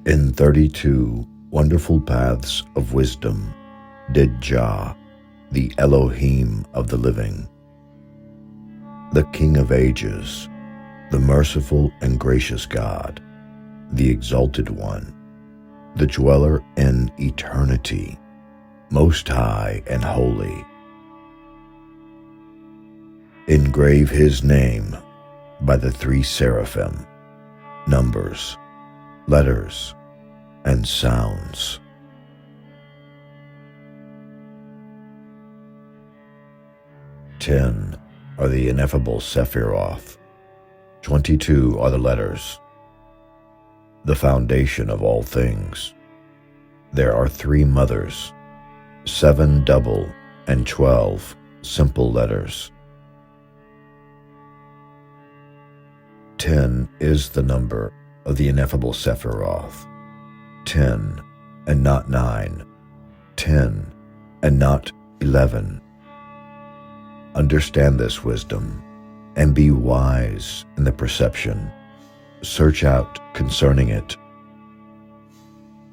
In 32 wonderful paths of wisdom did Jah, the Elohim of the living, the King of ages, the merciful and gracious God, the exalted one, the dweller in eternity, most high and holy, engrave his name by the three seraphim, numbers, letters, and sounds. Ten are the ineffable Sephiroth. 22 are the letters, the foundation of all things. There are 3 mothers, 7 double and 12 simple letters. 10 is the number of the ineffable Sephiroth. 10 and not 9. 10 and not 11. Understand this wisdom and be wise in the perception. Search out concerning it.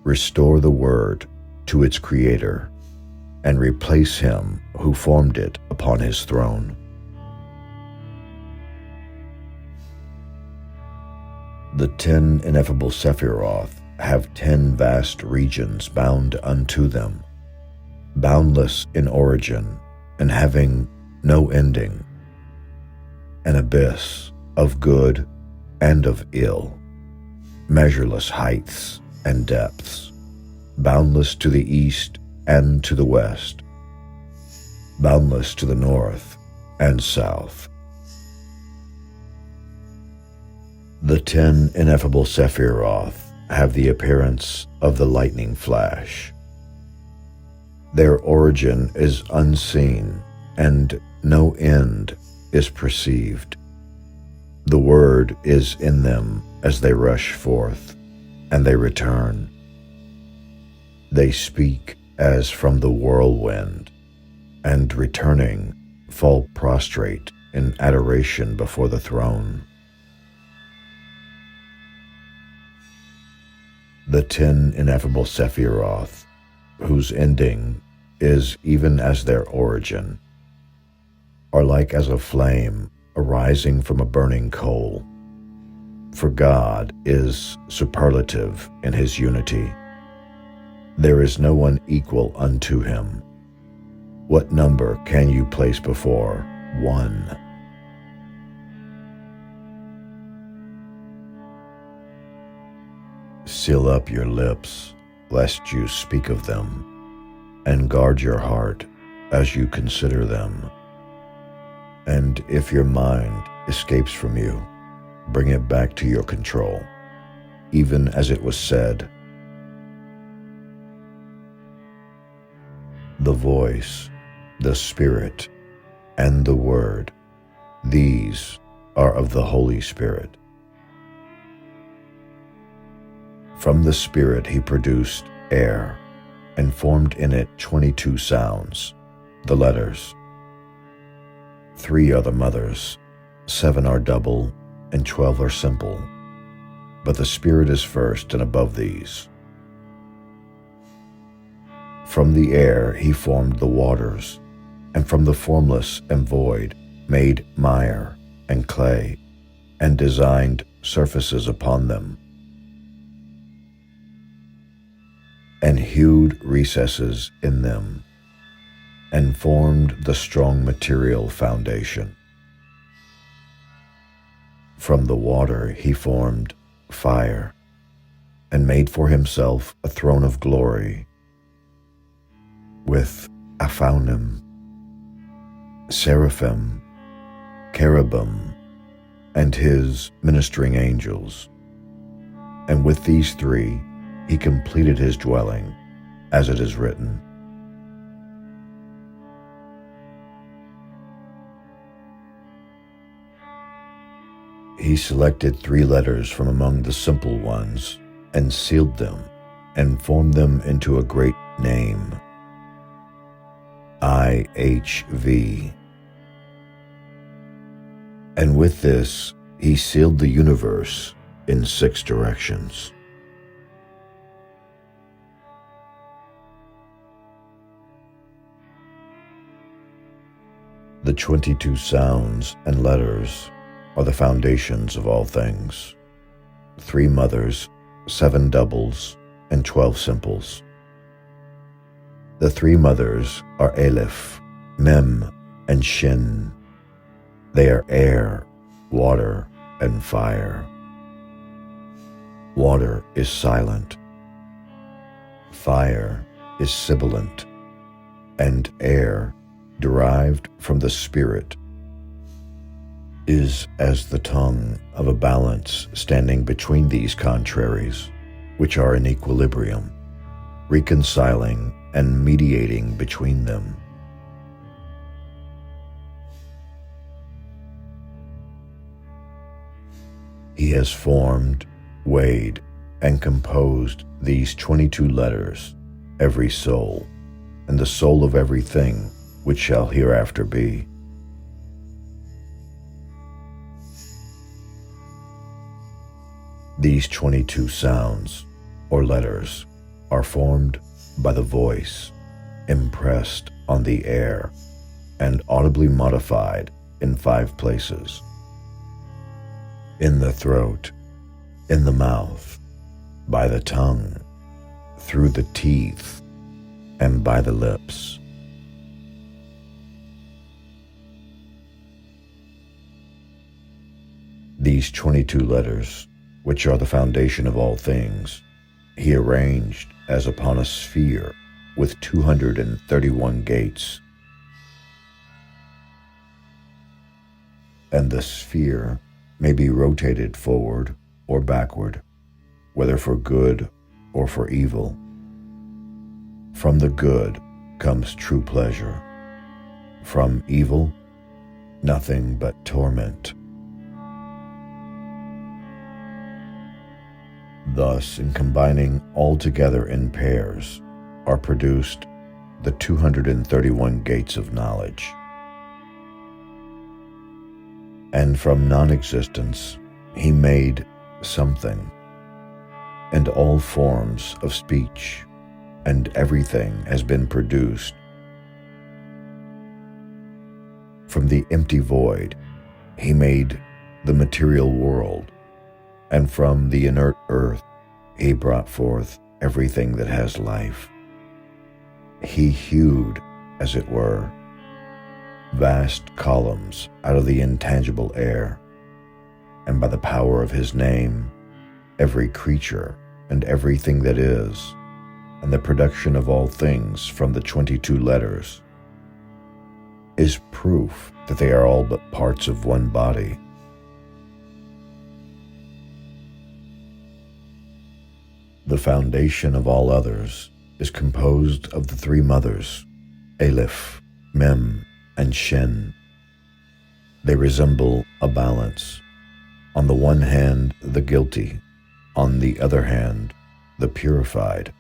Restore the word to its creator and replace him who formed it upon his throne. The 10 ineffable Sephiroth have 10 vast regions bound unto them, boundless in origin and having no ending, an abyss of good and of ill, measureless heights and depths, boundless to the east and to the west, boundless to the north and south. The 10 ineffable Sephiroth have the appearance of the lightning flash. Their origin is unseen, and no end is perceived. The word is in them as they rush forth, and they return. They speak as from the whirlwind, and returning, fall prostrate in adoration before the throne. The 10 ineffable Sephiroth, whose ending is even as their origin, are like as a flame arising from a burning coal. For God is superlative in his unity. There is no one equal unto him. What number can you place before 1? Seal up your lips, lest you speak of them, and guard your heart as you consider them. And if your mind escapes from you, bring it back to your control, even as it was said. The voice, the Spirit, and the Word, these are of the Holy Spirit. From the Spirit he produced air, and formed in it 22 sounds, the letters. 3 are the mothers, 7 are double, and 12 are simple. But the Spirit is first and above these. From the air he formed the waters, and from the formless and void made mire and clay, and designed surfaces upon them, and hewed recesses in them, and formed the strong material foundation. From the water he formed fire, and made for himself a throne of glory, with aphonim, seraphim, cherubim, and his ministering angels. And with these 3 he completed his dwelling, as it is written. He selected 3 letters from among the simple ones, and sealed them, and formed them into a great name, IHV. And with this he sealed the universe in 6 directions. The 22 sounds and letters are the foundations of all things. 3 mothers, 7 doubles, and 12 simples. The 3 mothers are Aleph, Mem, and Shin. They are air, water, and fire. Water is silent. Fire is sibilant, and air, derived from the spirit, is as the tongue of a balance standing between these contraries, which are in equilibrium, reconciling and mediating between them. He has formed, weighed, and composed these 22 letters, every soul, and the soul of everything which shall hereafter be. These 22 sounds, or letters, are formed by the voice, impressed on the air, and audibly modified in 5 places: in the throat, in the mouth, by the tongue, through the teeth, and by the lips. These 22 letters, which are the foundation of all things, he arranged as upon a sphere with 231 gates. And the sphere may be rotated forward or backward, whether for good or for evil. From the good comes true pleasure. From evil, nothing but torment. Thus, in combining all together in pairs, are produced the 231 gates of knowledge. And from non-existence he made something, and all forms of speech, and everything has been produced. From the empty void he made the material world, and from the inert earth he brought forth everything that has life. He hewed, as it were, vast columns out of the intangible air, and by the power of his name, every creature and everything that is, and the production of all things from the 22 letters, is proof that they are all but parts of one body. The foundation of all others is composed of the 3 mothers, Aleph, Mem, and Shin. They resemble a balance. On the one hand, the guilty, on the other hand, the purified.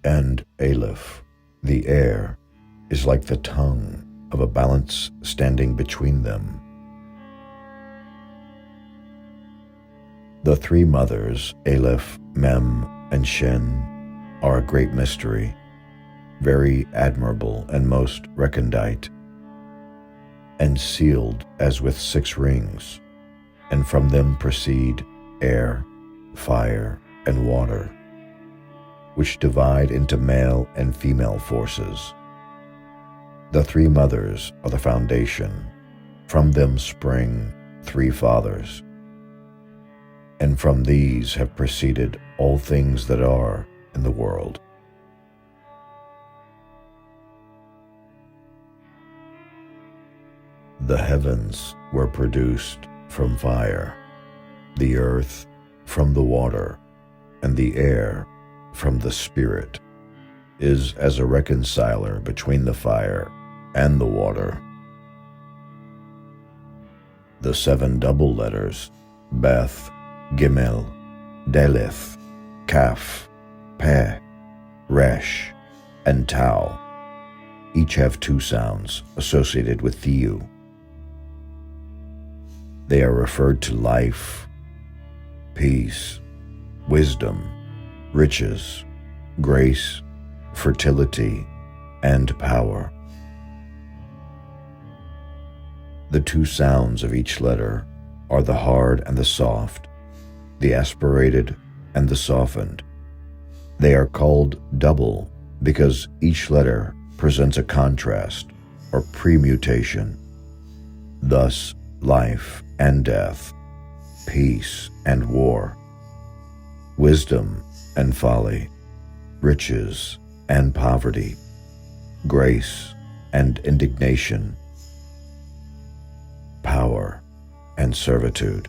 And Aleph, the air, is like the tongue of a balance standing between them. The 3 mothers, Aleph, Mem, and Shin, are a great mystery, very admirable and most recondite, and sealed as with 6 rings, and from them proceed air, fire, and water, which divide into male and female forces. The 3 mothers are the foundation. From them spring 3 fathers, and from these have proceeded all things that are in the world. The heavens were produced from fire, the earth from the water, and the air from the spirit is as a reconciler between the fire and the water. The 7 double letters, Beth, Gimel, Daleth, Kaf, Peh, Resh, and Tau, each have 2 sounds associated with Thiu. They are referred to life, peace, wisdom, riches, grace, fertility, and power. The two sounds of each letter are the hard and the soft, the aspirated and the softened. They are called double because each letter presents a contrast or premutation. Thus, life and death, peace and war, wisdom and folly, riches and poverty, grace and indignation, power and servitude.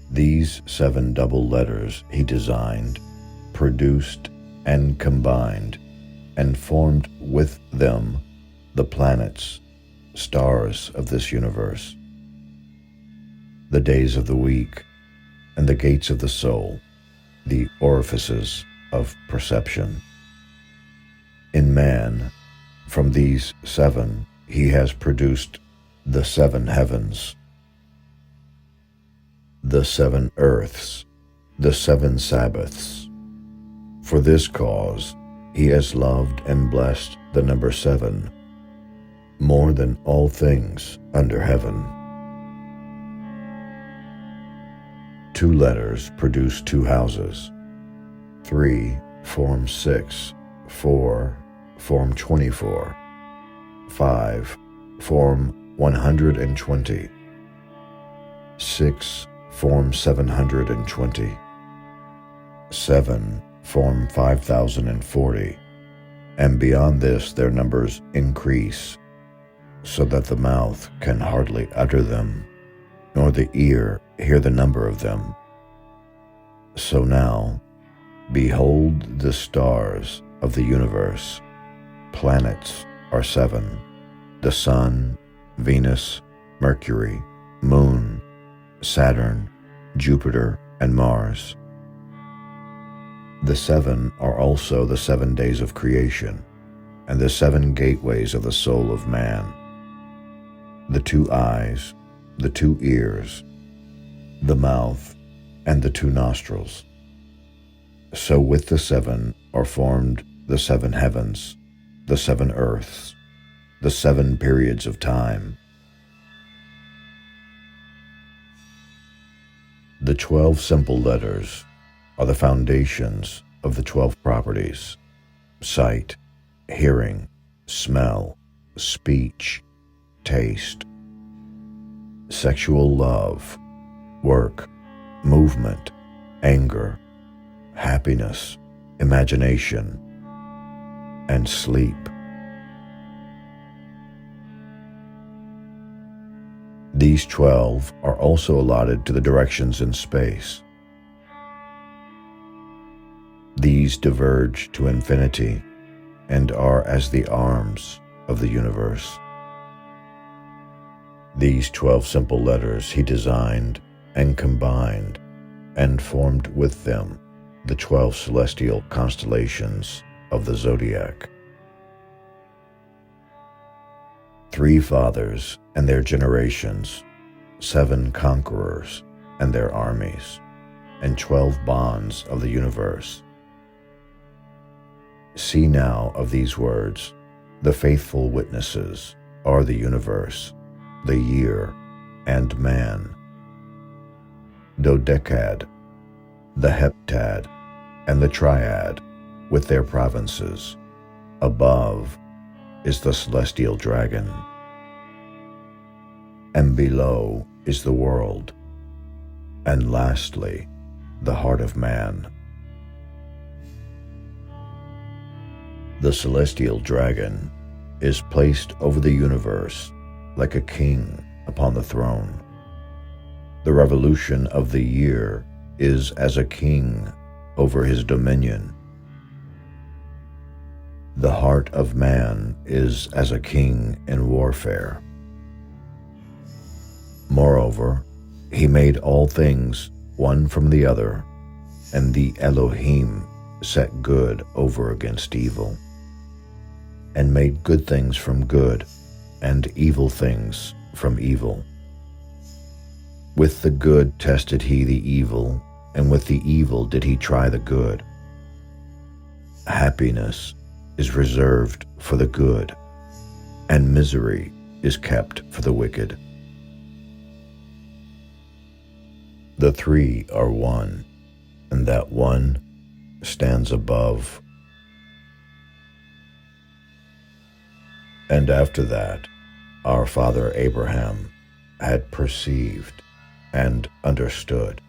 These 7 double letters he designed, produced, and combined, and formed with them the planets, stars of this universe, the days of the week, and the gates of the soul, the orifices of perception. In man, from these 7, he has produced the 7 heavens, the 7 earths, the 7 Sabbaths. For this cause, he has loved and blessed the number 7 more than all things under heaven. 2 letters produce 2 houses. 3 form 6, 4 form 24, 5 form 120, 6 form 720, 7 form 5040, and beyond this their numbers increase, so that the mouth can hardly utter them, nor the ear hear the number of them. So now, behold the stars of the universe. Planets are 7, the Sun, Venus, Mercury, Moon, Saturn, Jupiter, and Mars. The 7 are also the 7 days of creation, and the 7 gateways of the soul of man, the 2 eyes, the 2 ears, the mouth, and the 2 nostrils. So with the 7 are formed the 7 heavens, the 7 earths, the 7 periods of time. The 12 simple letters are the foundations of the 12 properties: sight, hearing, smell, speech, taste, sexual love, work, movement, anger, happiness, imagination, and sleep. These 12 are also allotted to the directions in space. These diverge to infinity and are as the arms of the universe. These 12 simple letters he designed and combined and formed with them the 12 celestial constellations of the zodiac. 3 fathers and their generations, 7 conquerors and their armies, and 12 bonds of the universe. See now of these words, the faithful witnesses are the universe, the year, and man. Dodecad, the heptad, and the triad, with their provinces. Above is the celestial dragon, and below is the world, and lastly, the heart of man. The celestial dragon is placed over the universe like a king upon the throne. The revolution of the year is as a king over his dominion. The heart of man is as a king in warfare. Moreover, he made all things one from the other, and the Elohim set good over against evil, and made good things from good, and evil things from evil. With the good tested he the evil, and with the evil did he try the good. happiness is reserved for the good, and misery is kept for the wicked. The three are one, and that one stands above. And after that, our father Abraham had perceived and understood,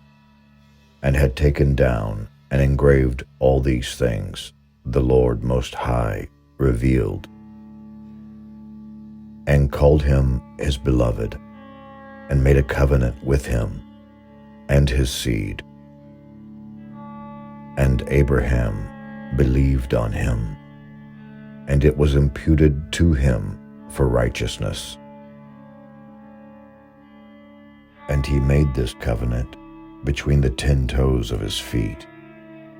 and had taken down and engraved all these things the Lord Most High revealed, and called him his beloved, and made a covenant with him and his seed. And Abraham believed on him, and it was imputed to him for righteousness. And he made this covenant between the 10 toes of his feet,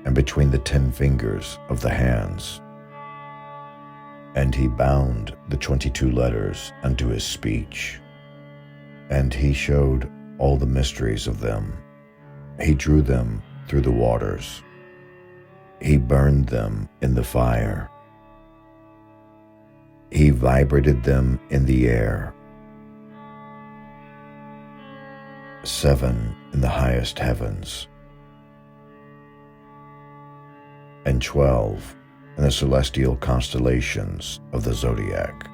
and between the 10 fingers of the hands. And he bound the 22 letters unto his speech, and he showed all the mysteries of them. He drew them through the waters. He burned them in the fire. He vibrated them in the air. 7 in the highest heavens, and 12 in the celestial constellations of the zodiac.